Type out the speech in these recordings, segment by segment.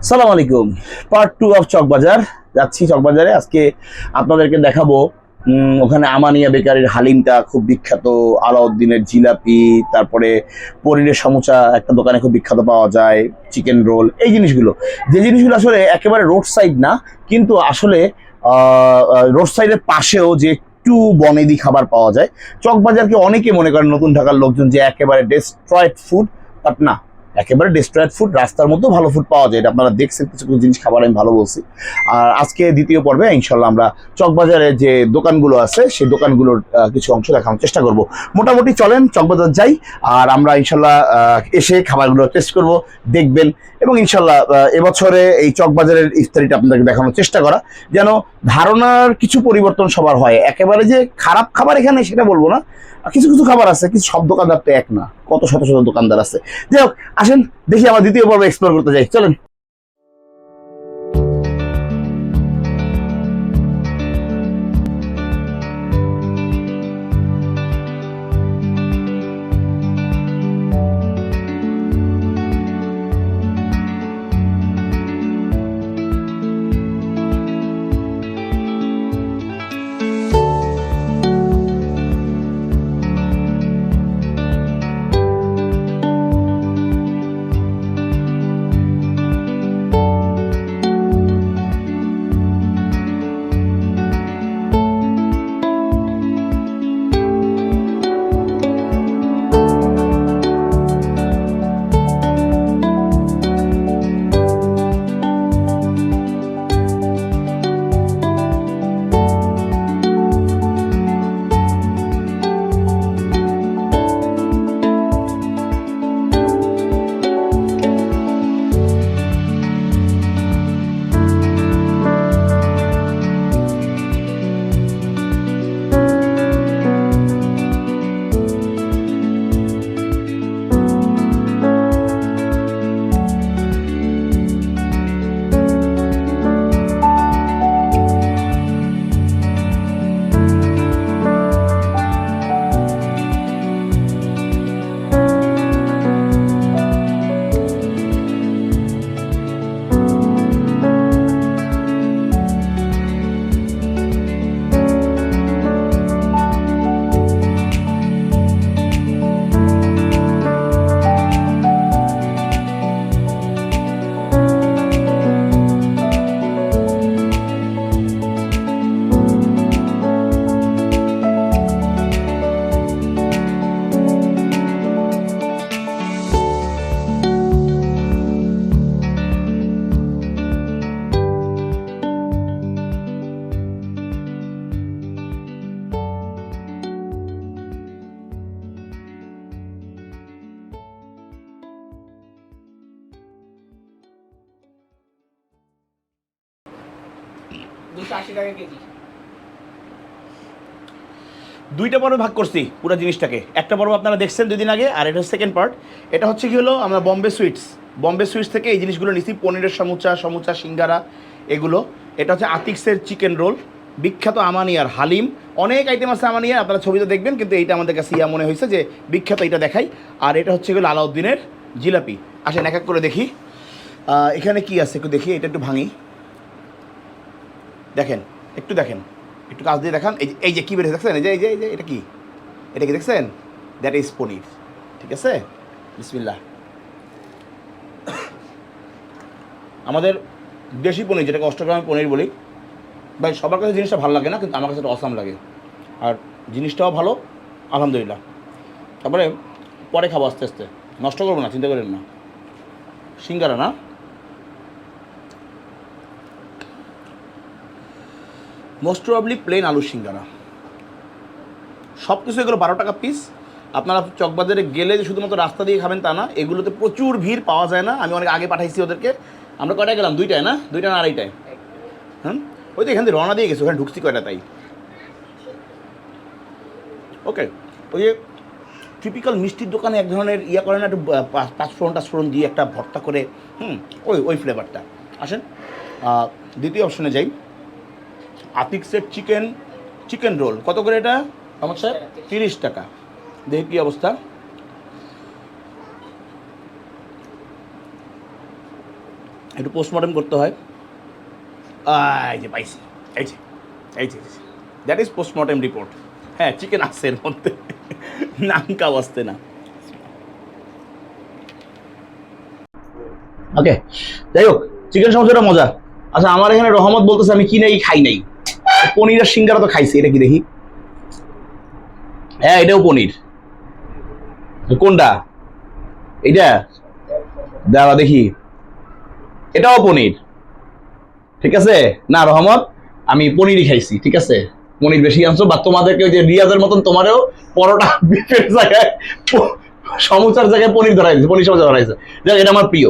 সালাম আলাইকুম। Part 2 of Chawkbazar. যাচ্ছি চকবাজারে, আজকে আপনাদেরকে দেখাবো ওখানে আমানিয়া বেকারির হালিমটা খুব বিখ্যাত, আলাউদ্দিনের জিলাপি, তারপরে পনিরের সমুচা একটা দোকানে খুব বিখ্যাত পাওয়া যায়, চিকেন রোল, এই জিনিসগুলো যে জিনিসগুলো আসলে একেবারে রোড সাইড না, কিন্তু আসলে রোড সাইডের পাশেও যে একটু বনেদি খাবার পাওয়া যায়। চকবাজারকে অনেকে মনে করেন নতুন ঢাকার লোকজন যে একেবারে ডেস্ট্রয়েড ফুড, বাট না, একেবারে ডেস্ট্রয়েড ফুড, রাস্তার মধ্যেও ভালো ফুড পাওয়া যায়। এটা আপনারা দেখছেন, কিছু কিছু জিনিস খাবার আমি ভালো বলছি। আর আজকে দ্বিতীয় পর্বে ইনশাল্লাহ আমরা চকবাজারে যে দোকানগুলো আছে সেই দোকানগুলোর কিছু অংশ দেখানোর চেষ্টা করব। মোটামুটি চলেন চকবাজার যাই, আর আমরা ইনশাল্লাহ এসে খাবারগুলো টেস্ট করব, দেখবেন, এবং ইনশাল্লাহ এবছরে এই চকবাজারের ইফতারিটা আপনাদেরকে দেখানোর চেষ্টা করা, যেন ধারণার কিছু পরিবর্তন সবার হয়। একেবারে যে খারাপ খাবার এখানে সেটা বলবো না, কিছু কিছু খাবার আছে, কিছু সব দোকানদার তো এক না, কত শত শত দোকানদার আছে। যাই হোক, আসেন দেখি আমার দ্বিতীয় পর্ব এক্সপ্লোর করতে যাই, চলেন। দুইটা পর্বে ভাগ করছি পুরো জিনিসটাকে। একটা পর্ব আপনারা দেখছেন 2 দিন আগে, আর এটা সেকেন্ড পার্ট। এটা হচ্ছে কি হলো, আমরা বম্বে সুইটস থেকে এই জিনিসগুলো নিছি, পনিরের সমুচা সিঙ্গারা, এগুলো। এটা হচ্ছে আতিকসের চিকেন রোল, বিখ্যাত আমানিয়ার হালিম, অনেক আইটেম আছে আমানিয়ার, আপনারা ছবিতে দেখবেন, কিন্তু এইটা আমাদের কাছে ইয়া মনে হয়েছে যে বিখ্যাত, এটা দেখাই। আর এটা হচ্ছে এগুলো আলাউদ্দিনের জিলাপি। আসেন এক এক করে দেখি এখানে কি আছে একটু দেখি, এটা একটু ভাঙি, দেখেন, একটু দেখেন, একটু কাজ দিয়ে দেখান। এই যে কী বেড়েছে দেখছেন, এই যে এটা কি, এটা কি দেখছেন? দ্যাট ইজ পনির। ঠিক আছে, বিসমিল্লাহ। আমাদের দেশি পনির, যেটাকে অষ্টগ্রামের পনির বলি। ভাই সবার কাছে জিনিসটা ভালো লাগে না, কিন্তু আমার কাছে এটা অসাম লাগে, আর জিনিসটাও ভালো, আলহামদুলিল্লাহ। তারপরে পরে খাবো আস্তে আস্তে, নষ্ট করবো না, চিন্তা করেন না। সিঙ্গারা না, মোস্ট প্রবাবলি প্লেন আলুর সিঙ্গারা। সব কিছু এগুলো 12 টাকা পিস। আপনারা চকবাজারে গেলে যে শুধুমাত্র রাস্তা দিয়ে খাবেন তা না, এগুলোতে প্রচুর ভিড়, পাওয়া যায় না। আমি অনেক আগে পাঠাইছি ওদেরকে। আমরা কয়টায় গেলাম? 2টায় না 2টা না 2:30টায়? ওই তো এখান থেকে রওনা দিয়ে গেছি, ওখানে ঢুকছি কয়টা তাই। ওকে, ওই যে টিপিক্যাল মিষ্টির দোকানে এক ধরনের ইয়া করে না, একটু পাঁচফোড়ন দিয়ে একটা ভর্তা করে, ওই ফ্লেভারটা। আসেন দ্বিতীয় অপশনে যাই। আতিকসের চিকেন রোল কত করে এটা আমার স্যার? 30 টাকা। দেখি কী অবস্থা। একটু পোস্টমর্টম করতে হয়। এই যে পাইছি, এই যে এই যে দ্যাট ইজ পোস্টমর্টম রিপোর্ট। হ্যাঁ, চিকেন আসছে এর মধ্যে, নামকাও আসছে না। ওকে, যাই হোক, চিকেন সমস্যাটা মজা। আচ্ছা, আমার এখানে রহমত বলতেছে আমি কি নাই খাই নাই। পনিরের সিঙ্গারা তো খাইছি, এটা কি দেখি? হ্যাঁ, এটাও পনির। কোনটা? এইটা দাঁড়া দেখি, এটাও পনির। ঠিক আছে না রহমত, আমি পনিরই খাইছি। ঠিক আছে, পনির বেশি আনছো, বা তোমাদেরকে ওই যে রিয়াজের মতন তোমারও পরোটা বিফের জায়গায় সমুচার জায়গায় পনির ধরাইছে, পনির সমুচা ধরাইছে। যাক, এটা আমার প্রিয়।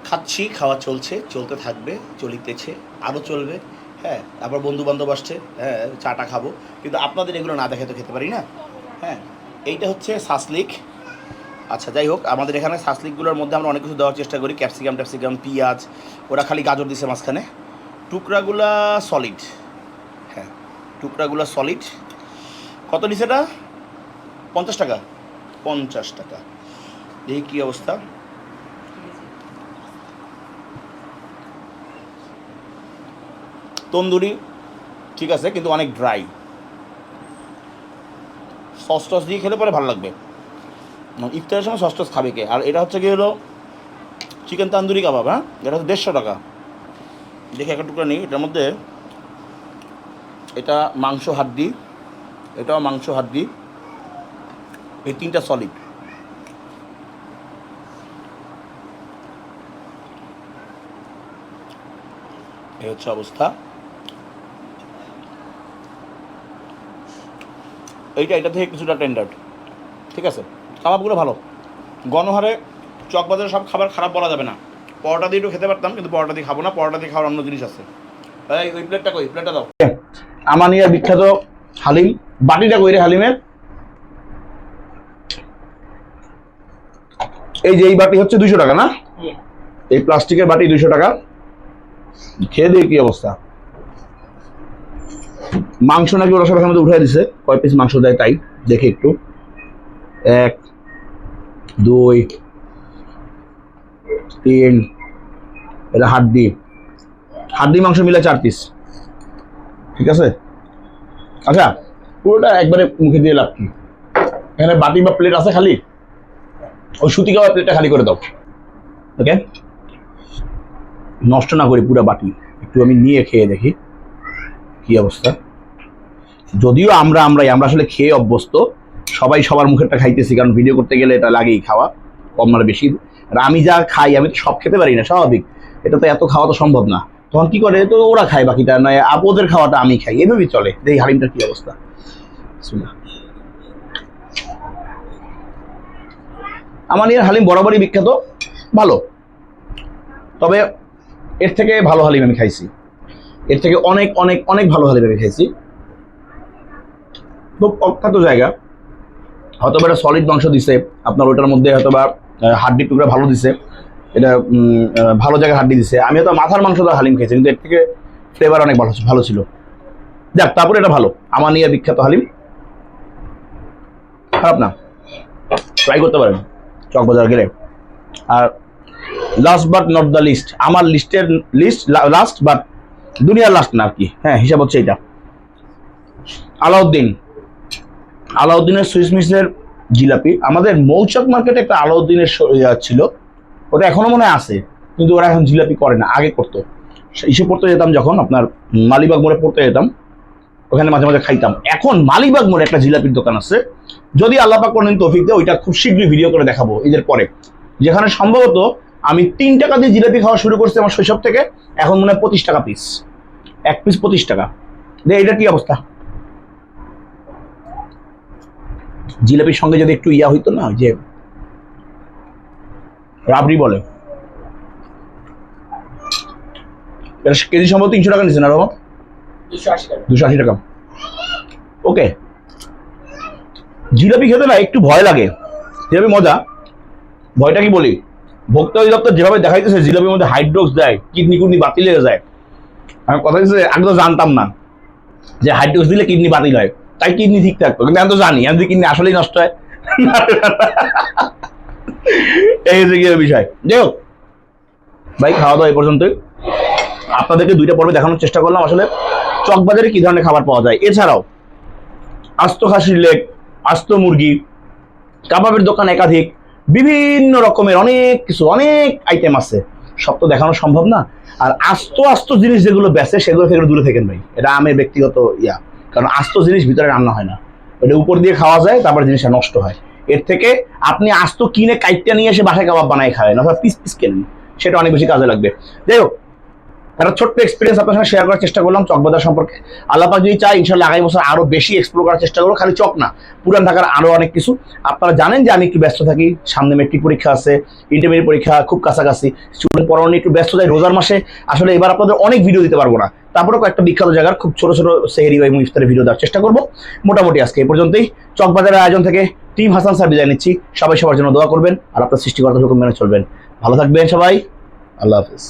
খাচ্ছি, খাওয়া চলছে, চলতে থাকবে, চলিতেছে, আরও চলবে। হ্যাঁ, আবার বন্ধু বান্ধব আসছে, হ্যাঁ চাটা খাবো, কিন্তু আপনাদের এগুলো না দেখে তো খেতে পারি না। হ্যাঁ, এইটা হচ্ছে সাসলিক। আচ্ছা, যাই হোক, আমাদের এখানে সাসলিকগুলোর মধ্যে আমরা অনেক কিছু দেওয়ার চেষ্টা করি, ক্যাপসিকাম, পেঁয়াজ। ওরা খালি গাজর দিছে মাঝখানে। টুকরাগুলা সলিড। হ্যাঁ, টুকরাগুলা সলিড। কত নিছে এটা? 50 টাকা। 50 টাকা। দেখি কী অবস্থা। তন্দুরি ঠিক আছে, কিন্তু অনেক ড্রাই। সস টস দিয়ে খেলে পরে ভালো লাগবে। ইফতারের সময় সস টস খাবে কে? আর এটা হচ্ছে কি হলো চিকেন তান্দুরি কাবাব। হ্যাঁ, এটা হচ্ছে 150 টাকা। দেখে একটা টুকরা নেই এটার মধ্যে। এটা মাংস হাড্ডি, এটাও মাংস হাড্ডি, এই তিনটা সলিড। এই হচ্ছে অবস্থা। এটা থেকে কিছুটা টেন্ডার। ঠিক আছে, কাবাবগুলো ভালো। গণহারে চকবাজারে সব খাবার খারাপ বলা যাবে না। পরোটা দিয়ে একটু খেতে পারতাম, কিন্তু পরোটা দিয়ে খাবো না। পরোটা দিয়ে খাওয়ার অন্য জিনিস আছে। ওই প্লেটটা কই? প্লেটটা দাও। আমানিয়া বিখ্যাত হালিম। বাটিটা কই রে হালিমের? এই যে এই বাটি হচ্ছে 200 টাকা না? এই প্লাস্টিকের বাটি 200 টাকা। খেয়ে দিয়ে কি অবস্থা। মাংস নাকি ওরা সব এখানে উঠে দিছে, কয় পিস মাংস দেয় তাই দেখে একটু। 1 2 3, এটা হাড্ডি মাংস মিলে 4 পিস। ঠিক আছে, আচ্ছা পুরোটা একবারে মুখে দিয়ে লাভ কি? এখানে বাটি বা প্লেট আছে খালি, ওই সুতি খাওয়ার প্লেটটা খালি করে দাও। ওকে, নষ্ট না করি পুরো বাটি, একটু আমি নিয়ে খেয়ে দেখি কি অবস্থা। যদিও আমরা আসলে খেয়ে অভ্যস্ত, সবাই সবার মুখেরটা খাইতেছি, কারণ ভিডিও করতে গেলে এটা লাগেই খাওয়া, কম না বেশি। আর আমি যা খাই, আমি তো সব খেতে পারি না, স্বাভাবিক। এটা তো এত খাওয়া তো সম্ভব না। তখন কি করে, তো ওরা খায় বাকিটা, নয় ওদের খাওয়াটা আমি খাই, এভাবেই চলে। এই হালিমটার কি অবস্থা। আমার এর হালিম বরাবরই বিখ্যাত, ভালো। তবে এর থেকে ভালো হালিম আমি খাইছি, এর থেকে অনেক অনেক অনেক ভালো হালিম আমি খাইছি। খুব অখ্যাত জায়গা, হয়তো এটা সলিড মাংস দিছে আপনার, ওটার মধ্যে হয়তো বা হাড্ডি টুকরা ভালো দিছে, এটা ভালো জায়গায় হাড্ডি দিছে। আমি হয়তো মাথার মাংস দিয়ে হালিম খেয়েছি, কিন্তু এর থেকে ফ্লেভার অনেক ভালো ছিল। যাক, তারপরে এটা ভালো। আমানিয়া বিখ্যাত হালিম, খারাপ না, ট্রাই করতে পারেন চকবাজার গেলে। আর last but not the least, আমার লিস্টের লাস্ট বাট দুনিয়ার লাস্ট না আর কি। হ্যাঁ, হিসাব হচ্ছে এটা আলাউদ্দিনের সুইস মিসের জিলাপি। আমাদের মৌচাক মার্কেটে একটা আলাউদ্দিনের ছিল, ওটা এখনো মনে হয় আছে, কিন্তু ওরা এখন জিলাপি করে না, আগে করতো। ইসে পড়তে যেতাম যখন, আপনার মালিবাগ মোড়ে পড়তে যেতাম, ওখানে মাঝে মাঝে খাইতাম। এখন মালিবাগ মোড়ে একটা জিলাপির দোকান আছে, যদি আল্লাহ পাক কোনদিন তৌফিক দেয়, ওইটা খুব শীঘ্রই ভিডিও করে দেখাবো ঈদের পরে, যেখানে সম্ভবত আমি 3 টাকা দিয়ে জিলাপি খাওয়া শুরু করছি আমার শৈশব থেকে। এখন মনে হয় 25 টাকা পিস, 1 পিস 25 টাকা। এটা কি অবস্থা। জিলাপির সঙ্গে যদি একটু ইয়া হইতো না, যে রাবড়ি বলে, এটা কেজি সম্ভবত 300 টাকা নিচ্ছে না রকম, 280 টাকা। ওকে, জিলাপি খেতে না একটু ভয় লাগে, জিলাপি মজা। ভয়টা কি বলি, ভোক্তা অধিদপ্তর যেভাবে দেখাইতেছে জিলাপির মধ্যে হাইড্রোক্স দেয়, কিডনি বাতিল হয়ে যায়। আমি কথা দিচ্ছে, আগে তো জানতাম না যে হাইড্রোক্স দিলে কিডনি বাতিল হয়, তাই কিডনি ঠিক থাকতো, কিন্তু আমি তো জানি আমি কিডনি আসলেই নষ্ট হয়। এই হচ্ছে কি বিষয়। যাই হোক, ভাই খাওয়া দাওয়া এই পর্যন্তই। আপনাদেরকে 2টা পর্বে দেখানোর চেষ্টা করলাম আসলে চকবাজারে কি ধরনের খাবার পাওয়া যায়। এছাড়াও আস্ত খাসির লেগ, আস্ত মুরগি, কাবাবের দোকান একাধিক, বিভিন্ন রকমের অনেক কিছু, অনেক আইটেম আছে, সব তো দেখানো সম্ভব না। আর আস্ত আস্ত জিনিস যেগুলো বেচে সেগুলো থেকে দূরে থাকেন ভাই, এটা আমার ব্যক্তিগত কারণ আস্ত জিনিস ভিতরে রান্না হয় না, এটা উপর দিয়ে খাওয়া যায়, তারপর জিনিসটা নষ্ট হয়। এর থেকে আপনি আস্ত কিনে কাইটটা নিয়ে এসে বাসায় কাবাব বানায় খাবেন, অথবা পিস পিস কেনেন, সেটা অনেক বেশি কাজে লাগবে। যাই হোক, একটা ছোট্ট এক্সপিরিয়েন্স আপনার সঙ্গে শেয়ার করার চেষ্টা করলাম চকবাজার সম্পর্কে। আল্লাহ পাক যদি চাই ইনশাল্লাহ আগামী বছর আরো বেশি এক্সপ্লোর করার চেষ্টা করবো। খালি চক না, পুরান ঢাকার আরো অনেক কিছু। আপনারা জানেন যে আমি একটু ব্যস্ত থাকি, সামনে মেট্রিক পরীক্ষা আছে, ইন্টারমিডিয়েট পরীক্ষা খুব কাছাকাছি, স্টুডেন্ট পড়ানো নিয়ে একটু ব্যস্ত যাই রোজার মাসে। আসলে এবার আপনাদের অনেক ভিডিও দিতে পারবো না, তারপরে কয়েকটা বিখ্যাত জায়গার খুব ছোট ছোট সেহরি বা ইফতারের ভিডিও দেওয়ার চেষ্টা করবো। মোটামুটি আজকে এই পর্যন্তই। চকবাজারের আয়োজন থেকে টিম হাসান স্যার বিদায় নিচ্ছি। সবাই সবার জন্য দোয়া করবেন আর আপনার সৃষ্টিকর্তার হুকুম মেনে চলবেন। ভালো থাকবেন সবাই, আল্লাহ হাফিজ।